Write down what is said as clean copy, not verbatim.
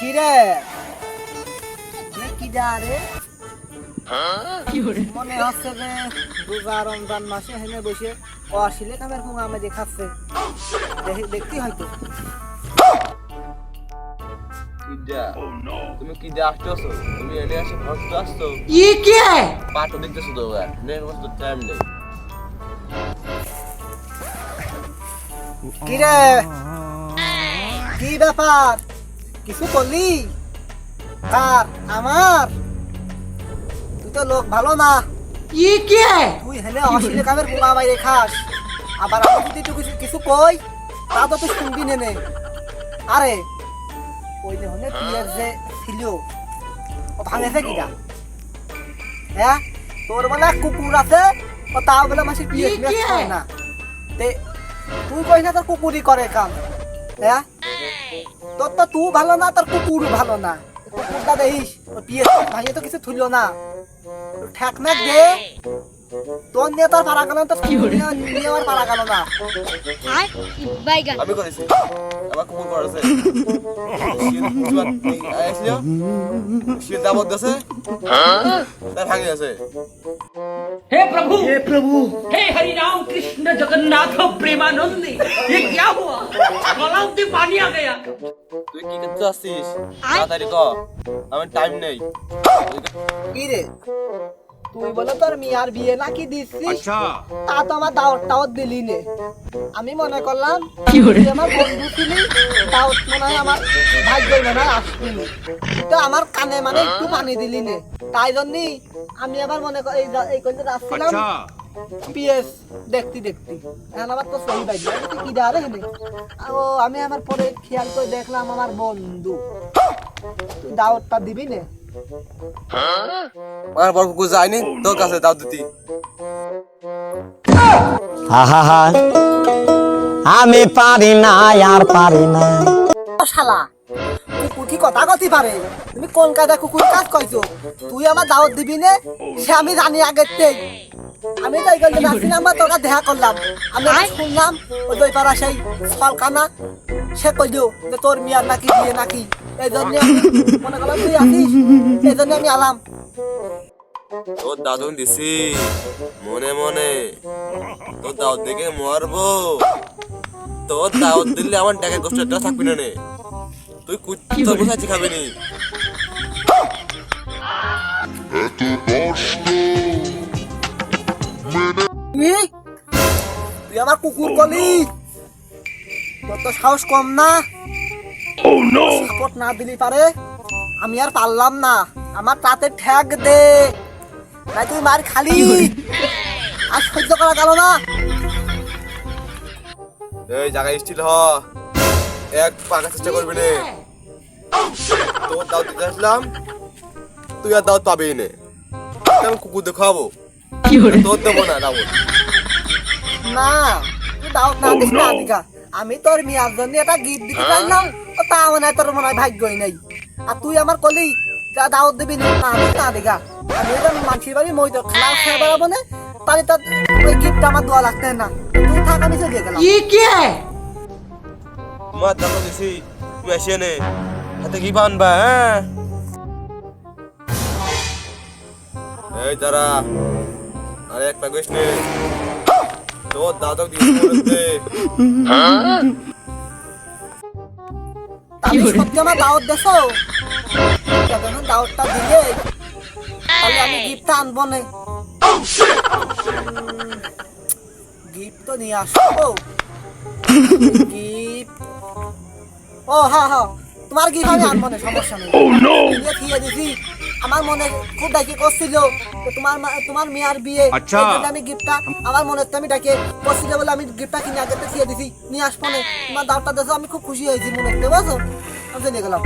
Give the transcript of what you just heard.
কিরে কি রে মনে হচ্ছে যে রোজা রমজান মাসে হেনে বসে অশ্লীল কামের হুঙ্গা আমাদের খাচ্ছে দেখতে হয়তো তুমি কি দিয়ে আসতেছো? তুমি এনে এসে ভক্ত আসছো? পাঠও দেখতেছো তো টাইম নেই। কিরে কি ব্যাপার কিছু বললি? কার? আমার? তুই তো লোক ভালো না। তুই হেলে অশ্লীল কামের হুঙ্গা আমাদের খাস, আবার আমি যদি তুই কিছু কই তা তো তুই শুনবি নে। আরে ওই যে হলে পিয়ার যে ছিল ও ভাঙেছে কিনা? হ্যাঁ তোর বলে কুকুর আছে ও তাও বলে মাসে পিয়ার খায় না। তে তুই কই না তোর কুকুরই করে কাম? হ্যাঁ তোর তো তুই ভালো না, তোর কুকুর ভালো না। কুকুরটা দেখিস ও পিয়ার ভাঙিয়ে তো কিছু থুইল না। ঠেক ম্যাক দে তোর নিয়ে তোর পারা গেল, তোর নিয়ে আমার পারা গেল না। আমি করেছি আমার কুকুর করেছে শীত দাবত গেছে তাই ভাঙে গেছে। हे प्रभु हे हरि राम कृष्ण जगन्नाथ प्रेमानंद ये क्या हुआ? गलाव में पानी आ गया। তুই কি করতে আসছিস? তাড়াতাড়ি ক, আমার টাইম নেই। কি রে তুই বলে তোর মিয়ার বিয়ে নাকি দিচ্ছিস? তা তো আমার দাওয়াত দিলি নে। আমি মনে করলাম তুই আমার বন্ধু ছিলি, দাওয়াত মনে হয় আমার ভাগ্য মনে হয় আসবি। তো আমার কানে মানে একটু পানি দিলি নে, তাই জন্যই আমি আবার মনে করি এই কইতে আসছিলাম পিএস দেখতে এখন আবার তো সহি বাইক কি দাঁড়ে হেনে। ও আমি আমার পরে খেয়াল করে দেখলাম আমার বন্ধু। তুই দাওয়াতটা দিবি নে? আমার বড় কুকুর যায়নি তোর কাছে দাও দিতি। আমি পারি না আর পারি না। শালা কুকুর কি কথা কতি পারে? তুমি কোন কাজে কুকুর কাজ কইছো? তুই আমার দাওয়াত দিবি নে সে আমি জানি আগেতেই। আমি তো এই গল্পে আসছিলাম বা তোরা দেখা করলাম, আমি শুনলাম ওই দুই পাড়া সেই সলকানা সে কইলো যে তোর মিয়ার নাকি বিয়ে নাকি। এই জন্য মনে করলাম তুই আসিস, এই জন্য আমি আলাম। তোর দাদু দিছি মনে মনে, তোর দাওয়াত দেখে মরবো। তোর দাওয়াত দিলে আমার টাকা কষ্টটা থাকবি না নে। তুই কুত্তা বসাচ্ছি খাবি নি। তুই আমার কুকুর কলি, তোর তো সাহস কম না। সাপোর্ট না দিলি পারে আমি আর পারলাম না। আমার তাতে ঠ্যাক দে, তাই তুই মার খালি আর সহ্য করা গেল না। এই জায়গায় স্টিল হ, এক পাকা চেষ্টা করবি নে। তোর দাওয়াত দিতে আসলাম, তুই আর দাওয়াত পাবি নে। আমি কুকুর দেখাবো, তোর দেবো না দাওয়াত। না তুই দাওয়াত না দিস না দিকা। আমি তোর মিয়ার জন্য একটা গিফট দিতে চাইলাম, তা মনে হয় তোর মনে হয় ভাগ্যই নেই। আর তুই আমার কলি যা দাওয়াত দিবি না না দিকা। আমি মানসির বাড়ি মই খানা খেয়ে বেড়াবো না, তাহলে তোর ওই গিফটটা আমার দোয়া লাগতে না। তুই থাক আমি চলে গেলাম। তোমার দাদা দিছি তুমি এসে নে, হাতে কি বানবা? হ্যাঁ এই তারা আরে এক প্যাকেট নে, তোর দাদা দিছি বলতে। তাহলে সত্যি আমার দাওয়াত দেছো? যখন দাওয়াতটা দিলে তাহলে আমি গিফটটা আনবো না। গিফট তো নিয়ে আসবো। গিফট ও হ্যাঁ হ্যাঁ তোমার গিফট আমি আনবো না, সমস্যা নেই। দিয়ে দিছি আমার মনে খুব ডাকি করছিল তোমার মেয়ার বিয়ে, আমি গিফটটা আমার মনে আমি ডাকে করছিল বলে আমি গিফটটা কিনে আগে দিয়ে দিছি, নিয়ে আসবো না। তোমার দাওয়াতটা দেখো আমি খুব খুশি হয়েছি মনে বুঝছো? আমি চলে গেলাম।